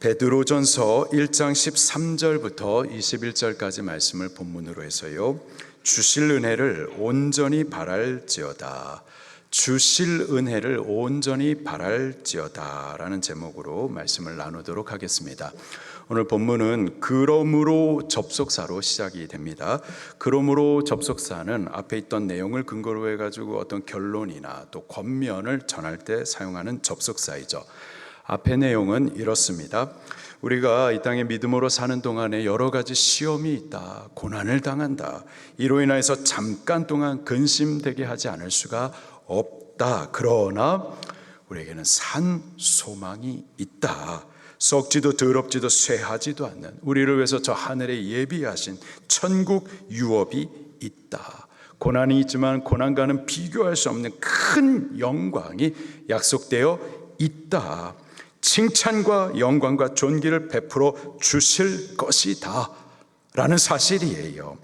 베드로전서 1장 13절부터 21절까지 말씀을 본문으로 해서요, 주실 은혜를 온전히 바랄지어다, 주실 은혜를 온전히 바랄지어다 라는 제목으로 말씀을 나누도록 하겠습니다. 오늘 본문은 그러므로 접속사로 시작이 됩니다. 그러므로 접속사는 앞에 있던 내용을 근거로 해가지고 어떤 결론이나 또 권면을 전할 때 사용하는 접속사이죠. 앞의 내용은 이렇습니다. 우리가 이 땅에 믿음으로 사는 동안에 여러 가지 시험이 있다, 고난을 당한다. 이로 인해서 잠깐 동안 근심되게 하지 않을 수가 없다. 그러나 우리에게는 산 소망이 있다. 썩지도 더럽지도 쇠하지도 않는, 우리를 위해서 저 하늘에 예비하신 천국 유업이 있다. 고난이 있지만 고난과는 비교할 수 없는 큰 영광이 약속되어 있다. 칭찬과 영광과 존귀를 베풀어 주실 것이다 라는 사실이에요.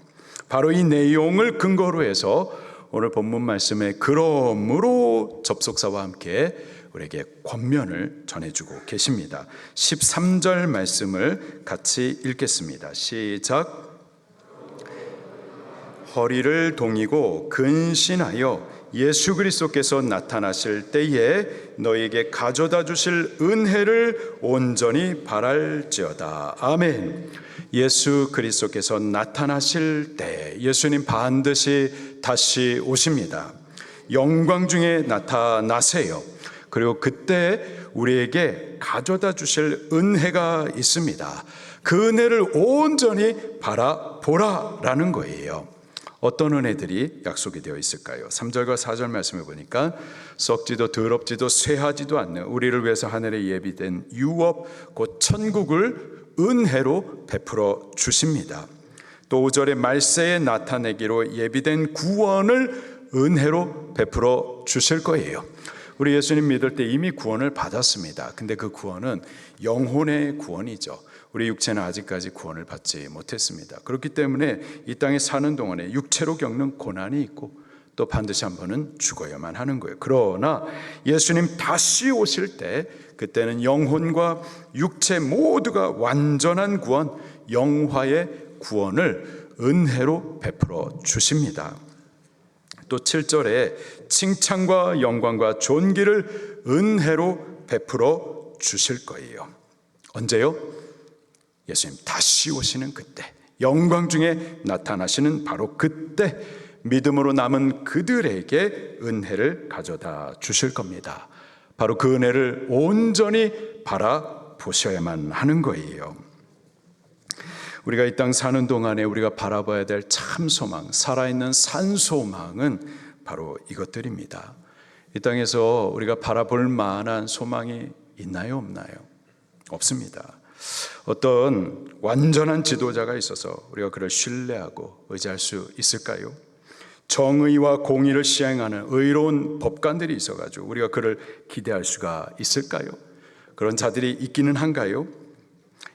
바로 이 내용을 근거로 해서 오늘 본문 말씀에 그러므로 접속사와 함께 우리에게 권면을 전해주고 계십니다. 13절 말씀을 같이 읽겠습니다. 시작. 허리를 동이고 근신하여 예수 그리스도께서 나타나실 때에 너에게 가져다 주실 은혜를 온전히 바랄지어다. 아멘. 예수 그리스도께서 나타나실 때 예수님 반드시 다시 오십니다. 영광 중에 나타나세요. 그리고 그때 우리에게 가져다 주실 은혜가 있습니다. 그 은혜를 온전히 바라보라라는 거예요. 어떤 은혜들이 약속이 되어 있을까요? 3절과 4절 말씀을 보니까 썩지도 더럽지도 쇠하지도 않는 우리를 위해서 하늘에 예비된 유업 곧 천국을 은혜로 베풀어 주십니다. 또 5절에 말세에 나타내기로 예비된 구원을 은혜로 베풀어 주실 거예요. 우리 예수님 믿을 때 이미 구원을 받았습니다. 근데 그 구원은 영혼의 구원이죠. 우리 육체는 아직까지 구원을 받지 못했습니다. 그렇기 때문에 이 땅에 사는 동안에 육체로 겪는 고난이 있고 또 반드시 한 번은 죽어야만 하는 거예요. 그러나 예수님 다시 오실 때 그때는 영혼과 육체 모두가 완전한 구원, 영화의 구원을 은혜로 베풀어 주십니다. 또 7절에 칭찬과 영광과 존귀를 은혜로 베풀어 주실 거예요. 언제요? 예수님 다시 오시는 그때, 영광 중에 나타나시는 바로 그때 믿음으로 남은 그들에게 은혜를 가져다 주실 겁니다. 바로 그 은혜를 온전히 바라보셔야만 하는 거예요. 우리가 이 땅 사는 동안에 우리가 바라봐야 될 참 소망, 살아있는 산 소망은 바로 이것들입니다. 이 땅에서 우리가 바라볼 만한 소망이 있나요, 없나요? 없습니다. 어떤 완전한 지도자가 있어서 우리가 그를 신뢰하고 의지할 수 있을까요? 정의와 공의를 시행하는 의로운 법관들이 있어가지고 우리가 그를 기대할 수가 있을까요? 그런 자들이 있기는 한가요?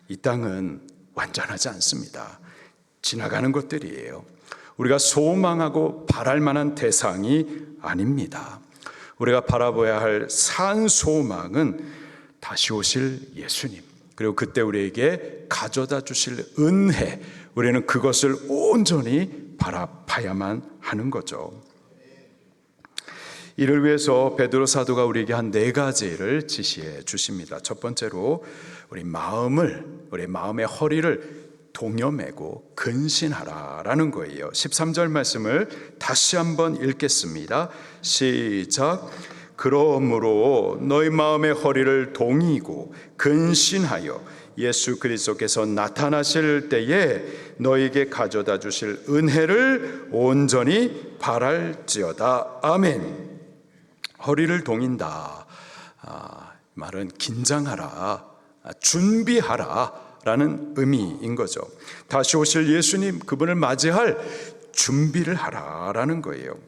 이 땅은 완전하지 않습니다. 지나가는 것들이에요. 우리가 소망하고 바랄 만한 대상이 아닙니다. 우리가 바라봐야 할 산 소망은 다시 오실 예수님, 그리고 그때 우리에게 가져다 주실 은혜, 우리는 그것을 온전히 바라봐야만 하는 거죠. 이를 위해서 베드로 사도가 우리에게 한 4가지를 지시해 주십니다. 첫 번째로 우리 마음의 허리를 동여매고 근신하라라는 거예요. 13절 말씀을 다시 한번 읽겠습니다. 시작. 그러므로 너희 마음의 허리를 동이고 근신하여 예수 그리스도께서 나타나실 때에 너희에게 가져다 주실 은혜를 온전히 바랄지어다. 아멘. 허리를 동인다. 말은 긴장하라, 준비하라 라는 의미인 거죠. 다시 오실 예수님, 그분을 맞이할 준비를 하라라는 거예요.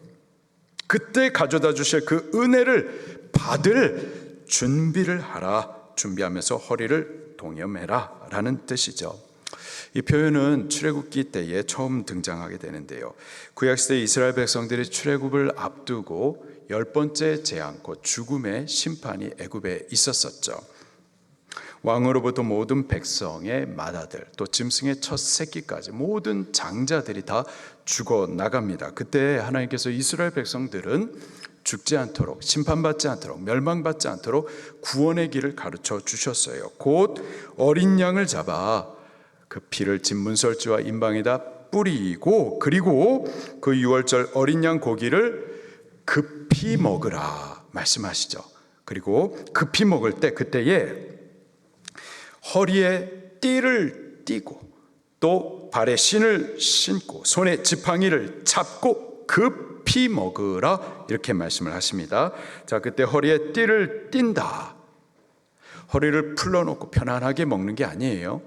그때 가져다 주실 그 은혜를 받을 준비를 하라, 준비하면서 허리를 동여매라 라는 뜻이죠. 이 표현은 출애굽기 때에 처음 등장하게 되는데요. 구약시대 이스라엘 백성들이 출애굽을 앞두고 10번째 재앙, 곧 죽음의 심판이 애굽에 있었었죠. 왕으로부터 모든 백성의 맏아들 또 짐승의 첫 새끼까지 모든 장자들이 다 죽어 나갑니다. 그때 하나님께서 이스라엘 백성들은 죽지 않도록, 심판받지 않도록, 멸망받지 않도록 구원의 길을 가르쳐 주셨어요. 곧 어린 양을 잡아 그 피를 진문설주와 임방에다 뿌리고, 그리고 그 유월절 어린 양 고기를 급히 먹으라 말씀하시죠. 그리고 급히 먹을 때 그때에 허리에 띠를 띠고 또 발에 신을 신고 손에 지팡이를 잡고 급히 먹으라, 이렇게 말씀을 하십니다. 자, 그때 허리에 띠를 띈다. 허리를 풀어놓고 편안하게 먹는 게 아니에요.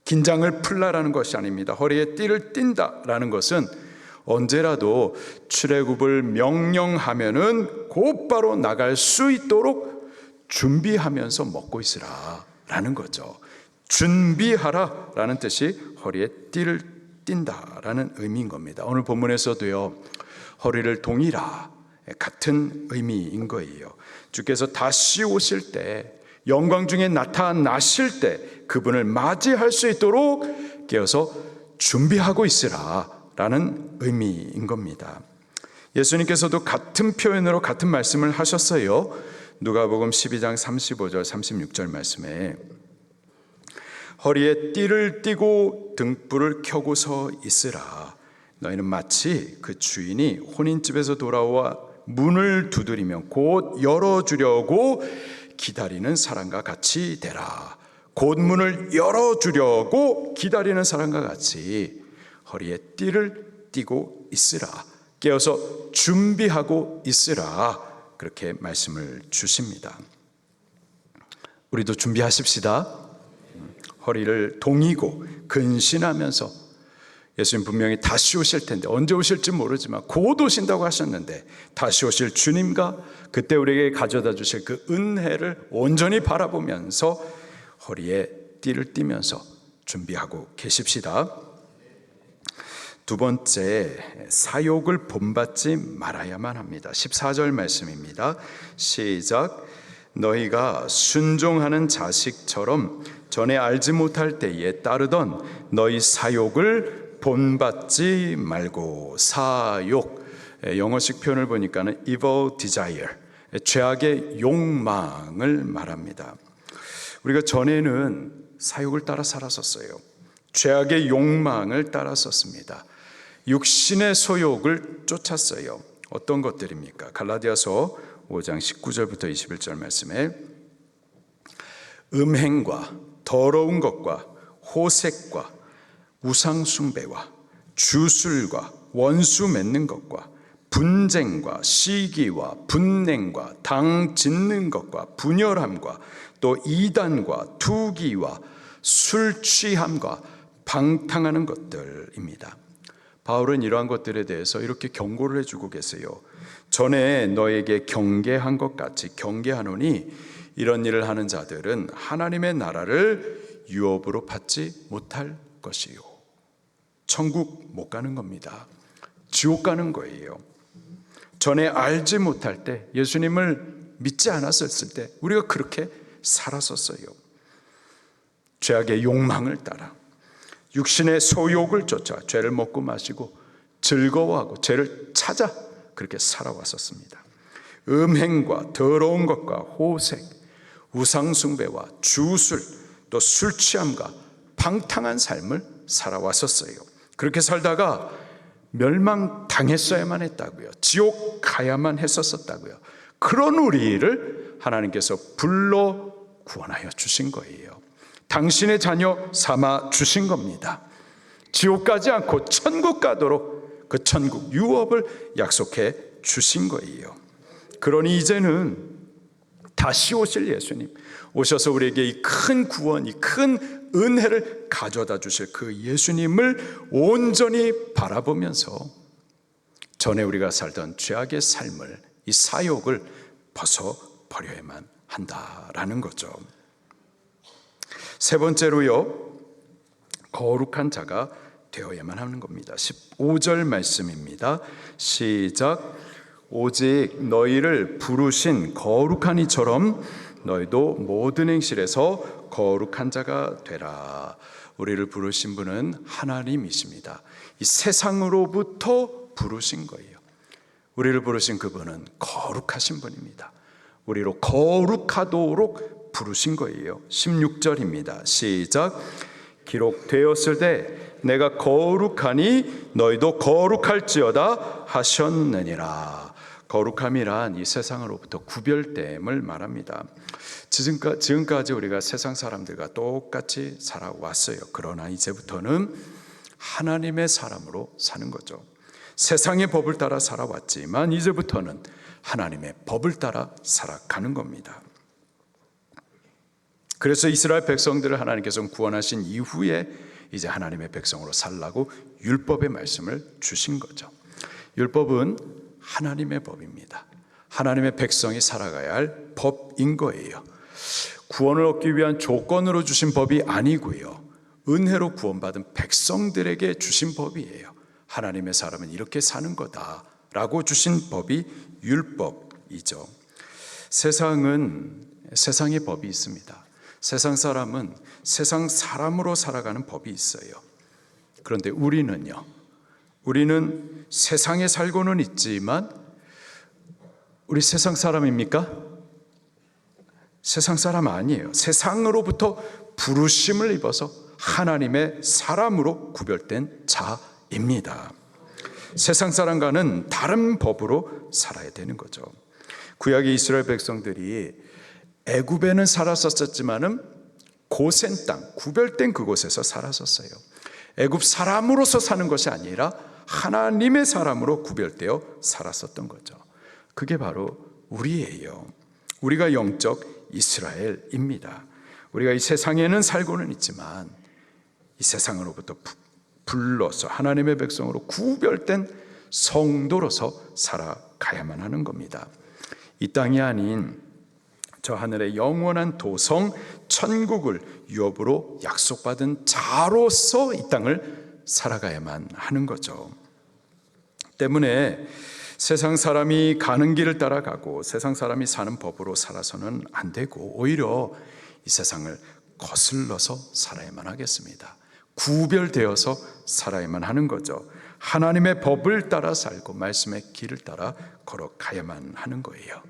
긴장을 풀라라는 것이 아닙니다. 허리에 띠를 띈다라는 것은 언제라도 출애굽을 명령하면은 곧바로 나갈 수 있도록 준비하면서 먹고 있으라 라는 거죠. 준비하라 라는 뜻이 허리에 띠를 띈다라는 의미인 겁니다. 오늘 본문에서도요, 허리를 동이라 같은 의미인 거예요. 주께서 다시 오실 때, 영광 중에 나타나실 때 그분을 맞이할 수 있도록 깨어서 준비하고 있으라 라는 의미인 겁니다. 예수님께서도 같은 표현으로 같은 말씀을 하셨어요. 누가복음 12장 35절 36절 말씀에 허리에 띠를 띠고 등불을 켜고 서 있으라. 너희는 마치 그 주인이 혼인집에서 돌아와 문을 두드리면 곧 열어주려고 기다리는 사람과 같이 되라. 곧 문을 열어주려고 기다리는 사람과 같이 허리에 띠를 띠고 있으라. 깨어서 준비하고 있으라. 그렇게 말씀을 주십니다. 우리도 준비하십시다. 허리를 동이고 근신하면서, 예수님 분명히 다시 오실 텐데, 언제 오실지 모르지만 곧 오신다고 하셨는데, 다시 오실 주님과 그때 우리에게 가져다 주실 그 은혜를 온전히 바라보면서 허리에 띠를 띠면서 준비하고 계십시다. 두 번째, 사욕을 본받지 말아야만 합니다. 14절 말씀입니다. 시작. 너희가 순종하는 자식처럼 전에 알지 못할 때에 따르던 너희 사욕을 본받지 말고. 사욕, 영어식 표현을 보니까는 evil desire, 죄악의 욕망을 말합니다. 우리가 전에는 사욕을 따라 살았었어요. 죄악의 욕망을 따랐었습니다. 육신의 소욕을 쫓았어요. 어떤 것들입니까? 갈라디아서 5장 19절부터 21절 말씀에 음행과 더러운 것과 호색과 우상숭배와 주술과 원수 맺는 것과 분쟁과 시기와 분냉과 당 짓는 것과 분열함과 또 이단과 투기와 술 취함과 방탕하는 것들입니다. 바울은 이러한 것들에 대해서 이렇게 경고를 해주고 계세요. 전에 너에게 경계한 것 같이 경계하노니 이런 일을 하는 자들은 하나님의 나라를 유업으로 받지 못할 것이요. 천국 못 가는 겁니다. 지옥 가는 거예요. 전에 알지 못할 때, 예수님을 믿지 않았었을 때 우리가 그렇게 살았었어요. 죄악의 욕망을 따라 육신의 소욕을 쫓아 죄를 먹고 마시고 즐거워하고 죄를 찾아 그렇게 살아왔었습니다. 음행과 더러운 것과 호색, 우상숭배와 주술, 또 술취함과 방탕한 삶을 살아왔었어요. 그렇게 살다가 멸망당했어야만 했다고요. 지옥 가야만 했었다고요. 그런 우리를 하나님께서 불러 구원하여 주신 거예요. 당신의 자녀 삼아 주신 겁니다. 지옥 가지 않고 천국 가도록 그 천국 유업을 약속해 주신 거예요. 그러니 이제는 다시 오실 예수님, 오셔서 우리에게 이 큰 구원, 이 큰 은혜를 가져다 주실 그 예수님을 온전히 바라보면서 전에 우리가 살던 죄악의 삶을, 이 사욕을 벗어버려야만 한다라는 거죠. 세 번째로요, 거룩한 자가 되어야만 하는 겁니다. 15절 말씀입니다. 시작. 오직 너희를 부르신 거룩한 이처럼 너희도 모든 행실에서 거룩한 자가 되라. 우리를 부르신 분은 하나님이십니다. 이 세상으로부터 부르신 거예요. 우리를 부르신 그분은 거룩하신 분입니다. 우리로 거룩하도록 부르신 거예요. 16절입니다. 시작. 기록되었을 때 내가 거룩하니 너희도 거룩할지어다 하셨느니라. 거룩함이란 이 세상으로부터 구별됨을 말합니다. 지금까지 우리가 세상 사람들과 똑같이 살아왔어요. 그러나 이제부터는 하나님의 사람으로 사는 거죠. 세상의 법을 따라 살아왔지만 이제부터는 하나님의 법을 따라 살아가는 겁니다. 그래서 이스라엘 백성들을 하나님께서 구원하신 이후에 이제 하나님의 백성으로 살라고 율법의 말씀을 주신 거죠. 율법은 하나님의 법입니다. 하나님의 백성이 살아가야 할 법인 거예요. 구원을 얻기 위한 조건으로 주신 법이 아니고요, 은혜로 구원받은 백성들에게 주신 법이에요. 하나님의 사람은 이렇게 사는 거다라고 주신 법이 율법이죠. 세상의 법이 있습니다. 세상 사람은 세상 사람으로 살아가는 법이 있어요. 그런데 우리는 세상에 살고는 있지만 우리 세상 사람입니까? 세상 사람 아니에요. 세상으로부터 부르심을 입어서 하나님의 사람으로 구별된 자입니다. 세상 사람과는 다른 법으로 살아야 되는 거죠. 구약의 이스라엘 백성들이 애굽에는 살았었지만은 고센 땅, 구별된 그곳에서 살았었어요. 애굽 사람으로서 사는 것이 아니라 하나님의 사람으로 구별되어 살았었던 거죠. 그게 바로 우리예요. 우리가 영적 이스라엘입니다. 우리가 이 세상에는 살고는 있지만 이 세상으로부터 불러서 하나님의 백성으로 구별된 성도로서 살아가야만 하는 겁니다. 이 땅이 아닌 저 하늘의 영원한 도성 천국을 유업으로 약속받은 자로서 이 땅을 살아가야만 하는 거죠. 때문에 세상 사람이 가는 길을 따라가고 세상 사람이 사는 법으로 살아서는 안 되고 오히려 이 세상을 거슬러서 살아야만 하겠습니다. 구별되어서 살아야만 하는 거죠. 하나님의 법을 따라 살고 말씀의 길을 따라 걸어가야만 하는 거예요.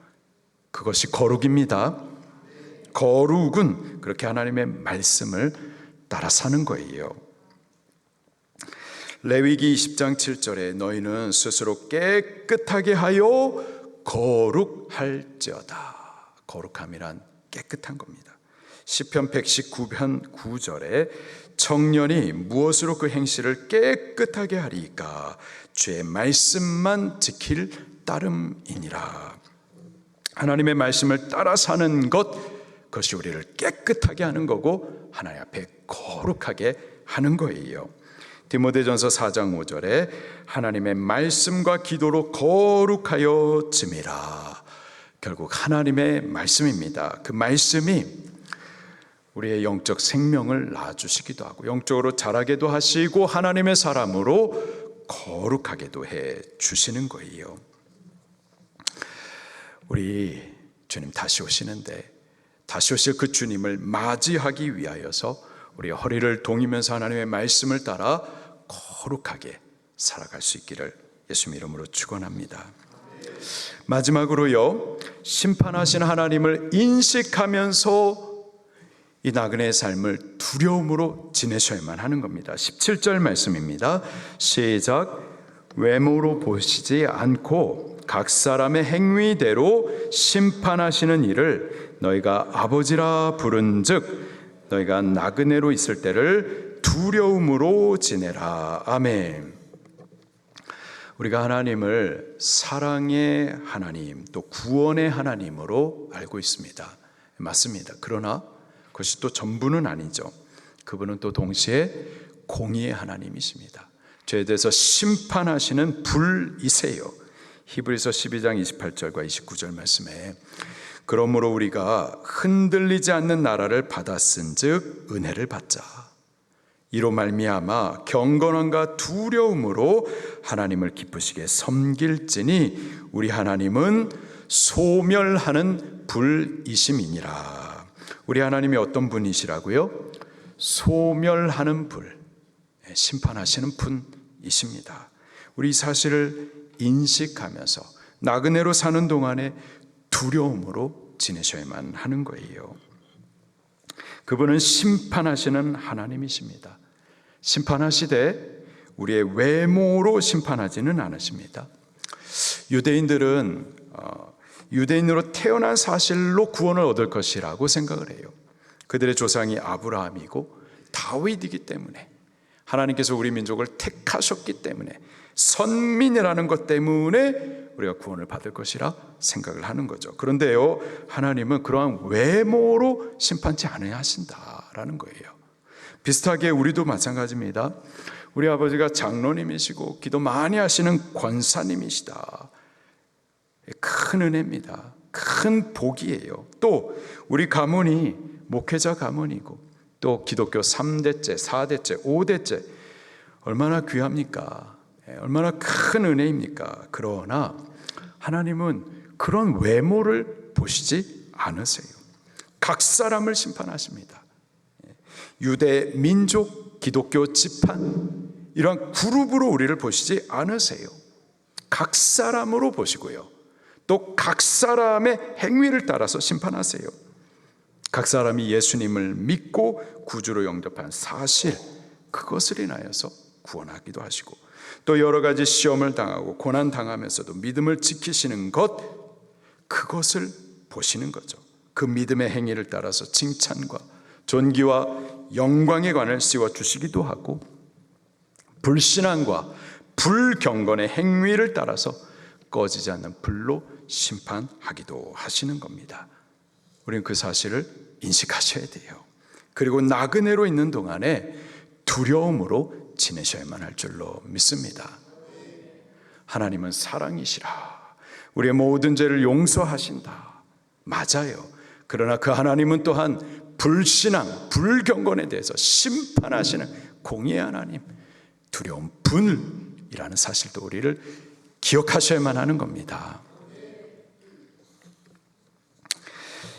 그것이 거룩입니다. 거룩은 그렇게 하나님의 말씀을 따라 사는 거예요. 레위기 20장 7절에 너희는 스스로 깨끗하게 하여 거룩할지어다. 거룩함이란 깨끗한 겁니다. 시편 119편 9절에 청년이 무엇으로 그 행실을 깨끗하게 하리까? 주의 말씀만 지킬 따름이니라. 하나님의 말씀을 따라 사는 것, 그것이 우리를 깨끗하게 하는 거고 하나님 앞에 거룩하게 하는 거예요. 디모데전서 4장 5절에 하나님의 말씀과 기도로 거룩하여 짐이라. 결국 하나님의 말씀입니다. 그 말씀이 우리의 영적 생명을 낳아주시기도 하고 영적으로 자라게도 하시고 하나님의 사람으로 거룩하게도 해주시는 거예요. 우리 주님 다시 오시는데 다시 오실 그 주님을 맞이하기 위하여서 우리 허리를 동이면서 하나님의 말씀을 따라 거룩하게 살아갈 수 있기를 예수님 이름으로 축원합니다. 마지막으로요, 심판하신 하나님을 인식하면서 이 나그네의 삶을 두려움으로 지내셔야만 하는 겁니다. 17절 말씀입니다. 시작. 외모로 보시지 않고 각 사람의 행위대로 심판하시는 이를 너희가 아버지라 부른즉 너희가 나그네로 있을 때를 두려움으로 지내라. 아멘. 우리가 하나님을 사랑의 하나님 또 구원의 하나님으로 알고 있습니다. 맞습니다. 그러나 그것이 또 전부는 아니죠. 그분은 또 동시에 공의의 하나님이십니다. 죄에 대해서 심판하시는 불이세요. 히브리서 12장 28절과 29절 말씀에 그러므로 우리가 흔들리지 않는 나라를 받았은즉 은혜를 받자. 이로 말미암아 경건함과 두려움으로 하나님을 기쁘시게 섬길지니 우리 하나님은 소멸하는 불이심이니라. 우리 하나님이 어떤 분이시라고요? 소멸하는 불, 심판하시는 분이십니다. 우리 이 사실을 인식하면서 나그네로 사는 동안에 두려움으로 지내셔야만 하는 거예요. 그분은 심판하시는 하나님이십니다. 심판하시되 우리의 외모로 심판하지는 않으십니다. 유대인들은 유대인으로 태어난 사실로 구원을 얻을 것이라고 생각을 해요. 그들의 조상이 아브라함이고 다윗이기 때문에, 하나님께서 우리 민족을 택하셨기 때문에, 선민이라는 것 때문에 우리가 구원을 받을 것이라 생각을 하는 거죠. 그런데요, 하나님은 그러한 외모로 심판치 않아야 하신다라는 거예요. 비슷하게 우리도 마찬가지입니다. 우리 아버지가 장로님이시고 기도 많이 하시는 권사님이시다. 큰 은혜입니다. 큰 복이에요. 또 우리 가문이 목회자 가문이고 또 기독교 3대째, 4대째, 5대째 얼마나 귀합니까? 얼마나 큰 은혜입니까? 그러나 하나님은 그런 외모를 보시지 않으세요. 각 사람을 심판하십니다. 유대 민족, 기독교 지판, 이러한 그룹으로 우리를 보시지 않으세요. 각 사람으로 보시고요, 또 각 사람의 행위를 따라서 심판하세요. 각 사람이 예수님을 믿고 구주로 영접한 사실, 그것을 인하여서 구원하기도 하시고, 또 여러 가지 시험을 당하고 고난 당하면서도 믿음을 지키시는 것, 그것을 보시는 거죠. 그 믿음의 행위를 따라서 칭찬과 존귀와 영광의 관을 씌워주시기도 하고, 불신앙과 불경건의 행위를 따라서 꺼지지 않는 불로 심판하기도 하시는 겁니다. 우리는 그 사실을 인식하셔야 돼요. 그리고 나그네로 있는 동안에 두려움으로 지내셔야만 할 줄로 믿습니다. 하나님은 사랑이시라. 우리의 모든 죄를 용서하신다. 맞아요. 그러나 그 하나님은 또한 불신앙, 불경건에 대해서 심판하시는 공의의 하나님, 두려운 분이라는 사실도 우리를 기억하셔야만 하는 겁니다.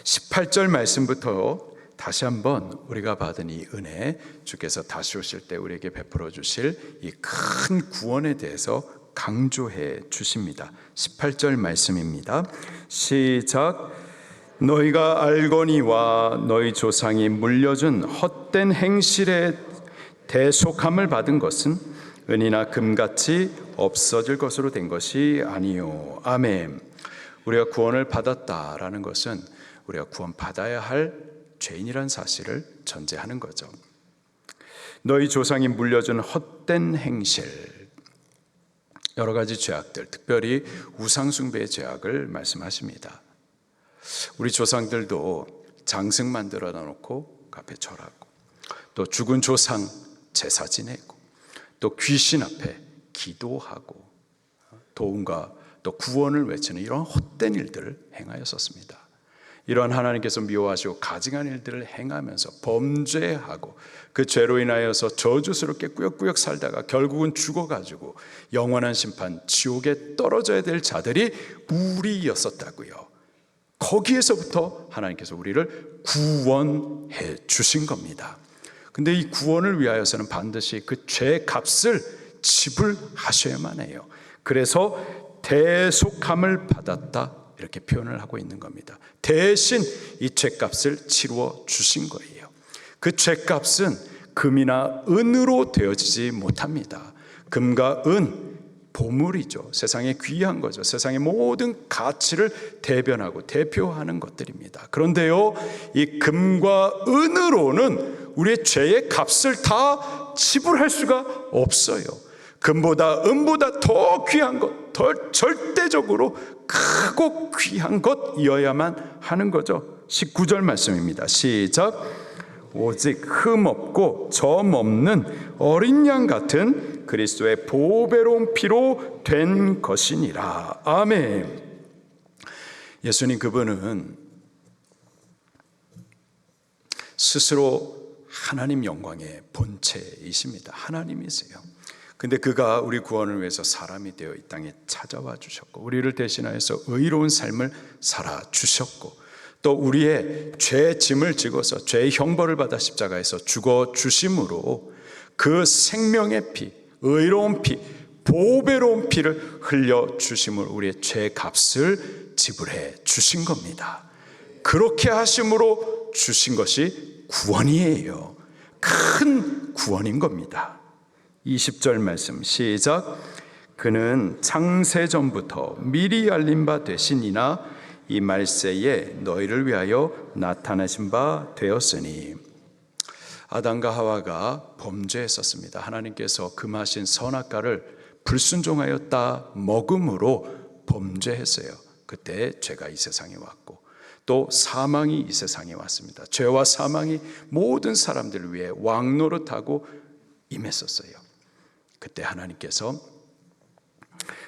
18절 말씀부터 다시 한번 우리가 받은 이 은혜, 주께서 다시 오실 때 우리에게 베풀어 주실 이 큰 구원에 대해서 강조해 주십니다. 18절 말씀입니다. 시작. 너희가 알거니와 너희 조상이 물려준 헛된 행실에 대속함을 받은 것은 은이나 금같이 없어질 것으로 된 것이 아니요. 아멘. 우리가 구원을 받았다라는 것은 우리가 구원받아야 할 죄인이란 사실을 전제하는 거죠. 너희 조상이 물려준 헛된 행실, 여러 가지 죄악들, 특별히 우상숭배의 죄악을 말씀하십니다. 우리 조상들도 장승 만들어 놓고 앞에 절하고, 또 죽은 조상 제사 지내고, 또 귀신 앞에 기도하고, 도움과 또 구원을 외치는 이런 헛된 일들을 행하였었습니다. 이러한 하나님께서 미워하시고 가증한 일들을 행하면서 범죄하고 그 죄로 인하여서 저주스럽게 꾸역꾸역 살다가 결국은 죽어가지고 영원한 심판 지옥에 떨어져야 될 자들이 우리였었다고요. 거기에서부터 하나님께서 우리를 구원해 주신 겁니다. 근데 이 구원을 위하여서는 반드시 그 죄 값을 지불하셔야만 해요. 그래서 대속함을 받았다, 이렇게 표현을 하고 있는 겁니다. 대신 이 죄값을 치루어 주신 거예요. 그 죄값은 금이나 은으로 되어지지 못합니다. 금과 은, 보물이죠. 세상에 귀한 거죠. 세상의 모든 가치를 대변하고 대표하는 것들입니다. 그런데요, 이 금과 은으로는 우리의 죄의 값을 다 지불할 수가 없어요. 금보다 은보다 더 귀한 것, 더 절대적으로 크고 귀한 것이어야만 하는 거죠. 19절 말씀입니다. 시작. 오직 흠없고 점없는 어린 양 같은 그리스도의 보배로운 피로 된 것이니라. 아멘. 예수님 그분은 스스로 하나님 영광의 본체이십니다. 하나님이세요. 근데 그가 우리 구원을 위해서 사람이 되어 이 땅에 찾아와 주셨고, 우리를 대신하여서 의로운 삶을 살아 주셨고, 또 우리의 죄 짐을 지고서 죄의 형벌을 받아 십자가에서 죽어 주심으로 그 생명의 피, 의로운 피, 보배로운 피를 흘려 주심으로 우리의 죄 값을 지불해 주신 겁니다. 그렇게 하심으로 주신 것이 구원이에요. 큰 구원인 겁니다. 20절 말씀 시작. 그는 창세전부터 미리 알린 바 되시니나 이 말세에 너희를 위하여 나타나신 바 되었으니. 아담과 하와가 범죄했었습니다. 하나님께서 금하신 선악과를 불순종하였다 먹음으로 범죄했어요. 그때 죄가 이 세상에 왔고 또 사망이 이 세상에 왔습니다. 죄와 사망이 모든 사람들을 위해 왕노릇하고 임했었어요. 그때 하나님께서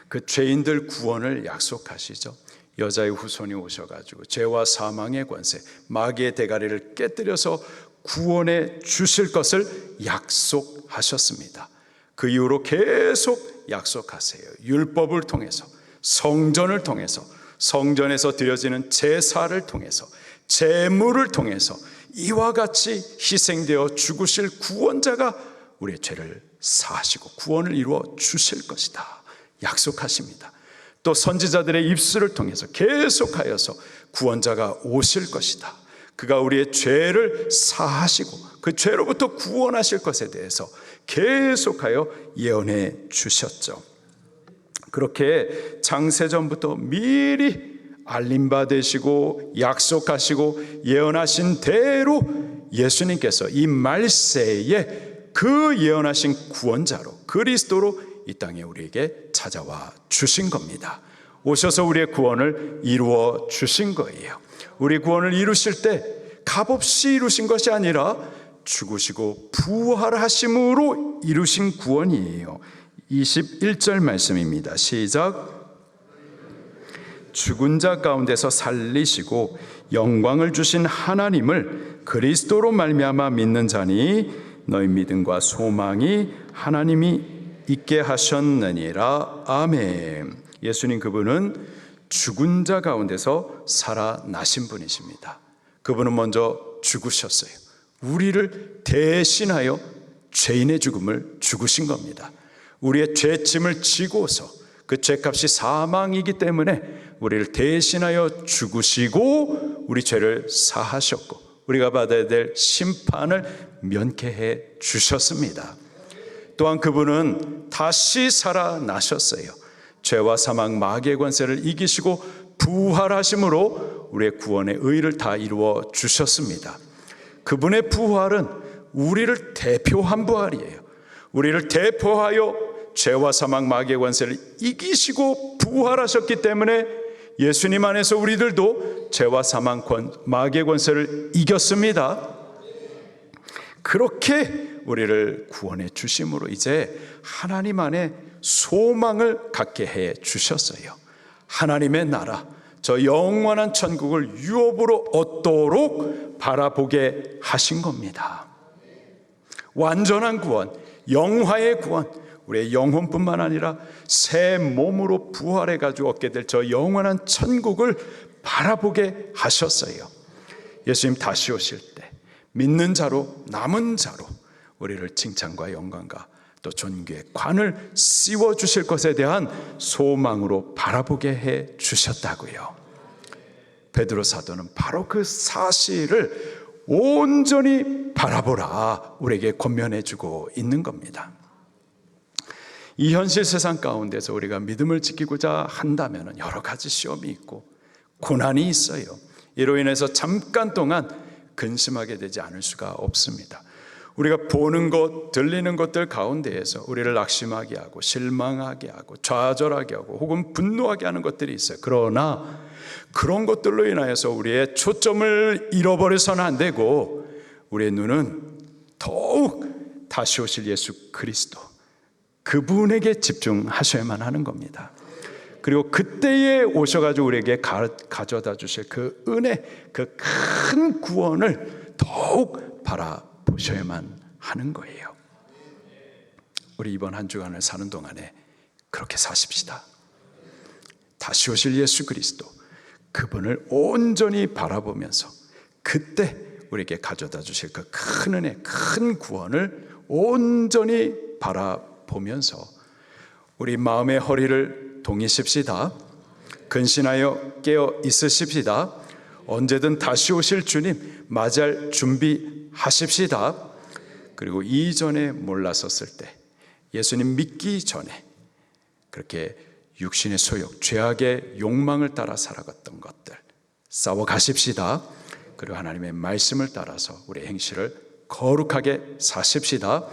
그 죄인들 구원을 약속하시죠. 여자의 후손이 오셔가지고 죄와 사망의 권세, 마귀의 대가리를 깨뜨려서 구원해 주실 것을 약속하셨습니다. 그 이후로 계속 약속하세요. 율법을 통해서, 성전을 통해서, 성전에서 드려지는 제사를 통해서, 제물을 통해서 이와 같이 희생되어 죽으실 구원자가 우리의 죄를 사하시고 구원을 이루어 주실 것이다 약속하십니다. 또 선지자들의 입술을 통해서 계속하여서 구원자가 오실 것이다. 그가 우리의 죄를 사하시고 그 죄로부터 구원하실 것에 대해서 계속하여 예언해 주셨죠. 그렇게 창세전부터 미리 알림 받으시고 약속하시고 예언하신 대로 예수님께서 이 말세에 그 예언하신 구원자로 그리스도로 이 땅에 우리에게 찾아와 주신 겁니다. 오셔서 우리의 구원을 이루어 주신 거예요. 우리 구원을 이루실 때 값없이 이루신 것이 아니라 죽으시고 부활하심으로 이루신 구원이에요. 21절 말씀입니다. 시작. 죽은 자 가운데서 살리시고 영광을 주신 하나님을 그리스도로 말미암아 믿는 자니 너희 믿음과 소망이 하나님이 있게 하셨느니라. 아멘. 예수님 그분은 죽은 자 가운데서 살아나신 분이십니다. 그분은 먼저 죽으셨어요. 우리를 대신하여 죄인의 죽음을 죽으신 겁니다. 우리의 죄짐을 지고서 그 죄값이 사망이기 때문에 우리를 대신하여 죽으시고 우리 죄를 사하셨고 우리가 받아야 될 심판을 면케해 주셨습니다. 또한 그분은 다시 살아나셨어요. 죄와 사망 마귀의 권세를 이기시고 부활하심으로 우리의 구원의 의를 다 이루어 주셨습니다. 그분의 부활은 우리를 대표한 부활이에요. 우리를 대표하여 죄와 사망 마귀의 권세를 이기시고 부활하셨기 때문에 예수님 안에서 우리들도 죄와 사망 마귀의 권세를 이겼습니다. 그렇게 우리를 구원해 주심으로 이제 하나님 안에 소망을 갖게 해 주셨어요. 하나님의 나라, 저 영원한 천국을 유업으로 얻도록 바라보게 하신 겁니다. 완전한 구원, 영화의 구원, 우리의 영혼뿐만 아니라 새 몸으로 부활해 가지고 얻게 될 저 영원한 천국을 바라보게 하셨어요. 예수님 다시 오실 때 믿는 자로 남은 자로 우리를 칭찬과 영광과 또 존귀의 관을 씌워 주실 것에 대한 소망으로 바라보게 해 주셨다고요. 베드로 사도는 바로 그 사실을 온전히 바라보라 우리에게 권면해 주고 있는 겁니다. 이 현실 세상 가운데서 우리가 믿음을 지키고자 한다면 여러 가지 시험이 있고 고난이 있어요. 이로 인해서 잠깐 동안 근심하게 되지 않을 수가 없습니다. 우리가 보는 것, 들리는 것들 가운데에서 우리를 낙심하게 하고 실망하게 하고 좌절하게 하고 혹은 분노하게 하는 것들이 있어요. 그러나 그런 것들로 인하여서 우리의 초점을 잃어버려서는 안 되고 우리의 눈은 더욱 다시 오실 예수 그리스도 그분에게 집중하셔야만 하는 겁니다. 그리고 그때에 오셔가지고 우리에게 가져다 주실 그 은혜, 그 큰 구원을 더욱 바라보셔야만 하는 거예요. 우리 이번 한 주간을 사는 동안에 그렇게 사십시다. 다시 오실 예수 그리스도, 그분을 온전히 바라보면서 그때 우리에게 가져다 주실 그 큰 은혜, 큰 구원을 온전히 바라보면서 우리 마음의 허리를 동이십시다. 근신하여 깨어 있으십시다. 언제든 다시 오실 주님 맞이할 준비하십시다. 그리고 이전에 몰랐었을 때, 예수님 믿기 전에 그렇게 육신의 소욕, 죄악의 욕망을 따라 살아갔던 것들 싸워 가십시다. 그리고 하나님의 말씀을 따라서 우리의 행실을 거룩하게 사십시다.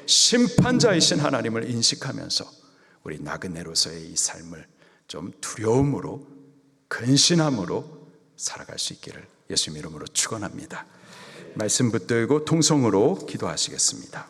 심판자이신 하나님을 인식하면서 우리 나그네로서의 이 삶을 좀 두려움으로, 근신함으로 살아갈 수 있기를 예수님 이름으로 축원합니다. 말씀 붙들고 통성으로 기도하시겠습니다.